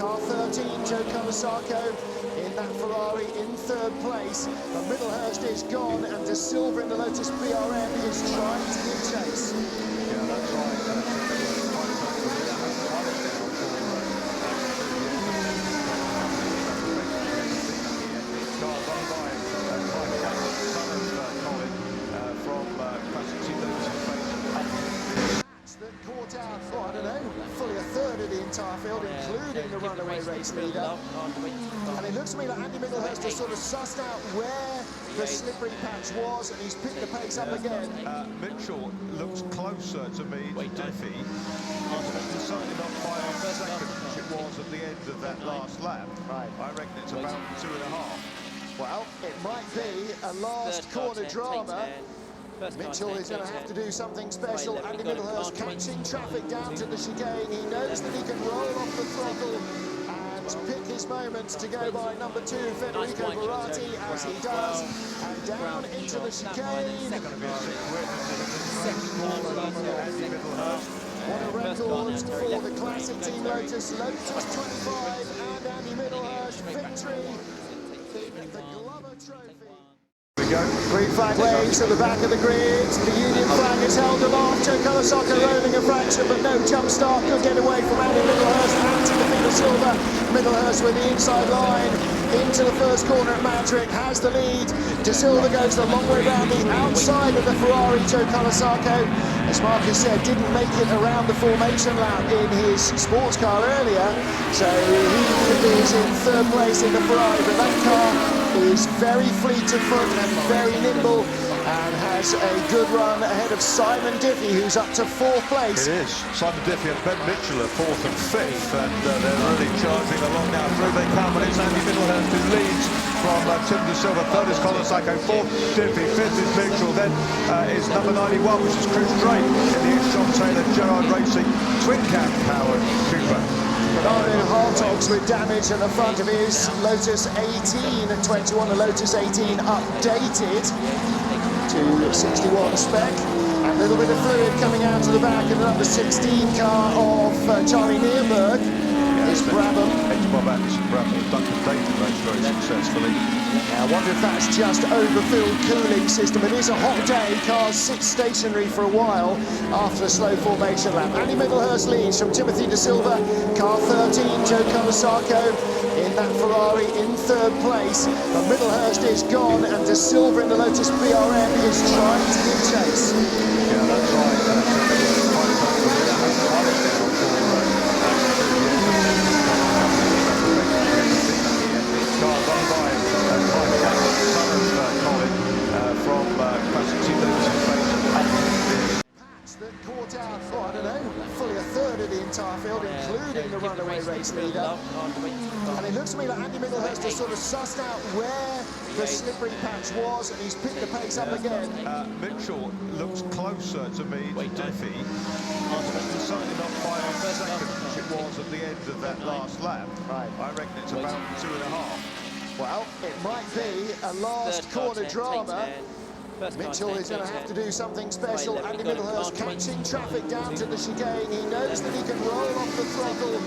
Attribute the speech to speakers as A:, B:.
A: Car 13, Joe Colasacco in that Ferrari in third place. But Middlehurst is gone, and De Silva in the Lotus BRM is trying to give chase.
B: Yeah, that's right.
A: That caught out, oh, I don't know, fully a third of the entire field, including the runaway race leader. And it looks to me like Andy Middlehurst has sort of sussed out where the slippery patch was, and he's picked the pace up again.
B: Mitchell looks closer to me to Diffie. Decided on 5 seconds, which it was at the end of that last lap.
A: Right.
B: I reckon it's about 2.5.
A: Well, it might be a last corner drama. Mitchell is going to have to do something special. Andy Middlehurst catching traffic down to the chicane. He knows that he can roll off the throttle and pick his moments to go by number 2, Federico Berardi, as he does. And down into the chicane. What a record for the classic team Lotus. Lotus 25 and Andy Middlehurst victory in the Glover Trophy. Green flag waves at the back of the grid. The Union flag is held aloft. Joe Colasacco rolling a fraction, but no jump start could get away from Andy Middlehurst and to defeat De Silva. Middlehurst with the inside line into the first corner at Madrid has the lead. De Silva goes the long way round the outside of the Ferrari. Joe Colasacco, as Marcus said, didn't make it around the formation lap in his sports car earlier, so he is in third place in the Ferrari, but that car is very fleet of foot and very nimble, and has a good run ahead of Simon Diffie, who's up to 4th place.
B: It is. Simon Diffie and Ben Mitchell are 4th and 5th, and they're really charging along now. Through they come, and it's Andy Middlehurst who leads from Tim De Silva. 3rd is Colasacco, 4th Diffie, 5th is Mitchell, then is number 91, which is Chris Drake in the John Taylor Gerard Racing twin cam powered Cooper.
A: Bernardo Hartogs with damage at the front of his Lotus 18 at 21, the Lotus 18 updated to 61 spec. A little bit of fluid coming out of the back of the number 16 car of Charlie Neerberg. Is Brabham.
B: Bob Brabham, Duncan Dayton race very successfully.
A: I wonder if that's just overfilled cooling system. It is a hot day. Cars sit stationary for a while after a slow formation lap. Andy Middlehurst leads from Timothy De Silva. Car 13, Joe Colasacco in that Ferrari in third place. But Middlehurst is gone, and De Silva in the Lotus BRM is trying to give chase.
B: Yeah, that's right.
A: That caught out, oh, I don't know, fully a third of the entire field, including the runaway race leader. And it looks to me like Andy Middlehurst has sort of sussed out where the slippery patch was, and he's picked the pace up again.
B: Mitchell looks closer to me to Diffie. Decided on 5 seconds, which it was at the end of that last lap.
A: Right.
B: I reckon it's about 2.5.
A: Well, it might be a last corner drama. Mitchell is going to have to do something special. Andy Middlehurst catching traffic down to the chicane. He knows that he can roll off the throttle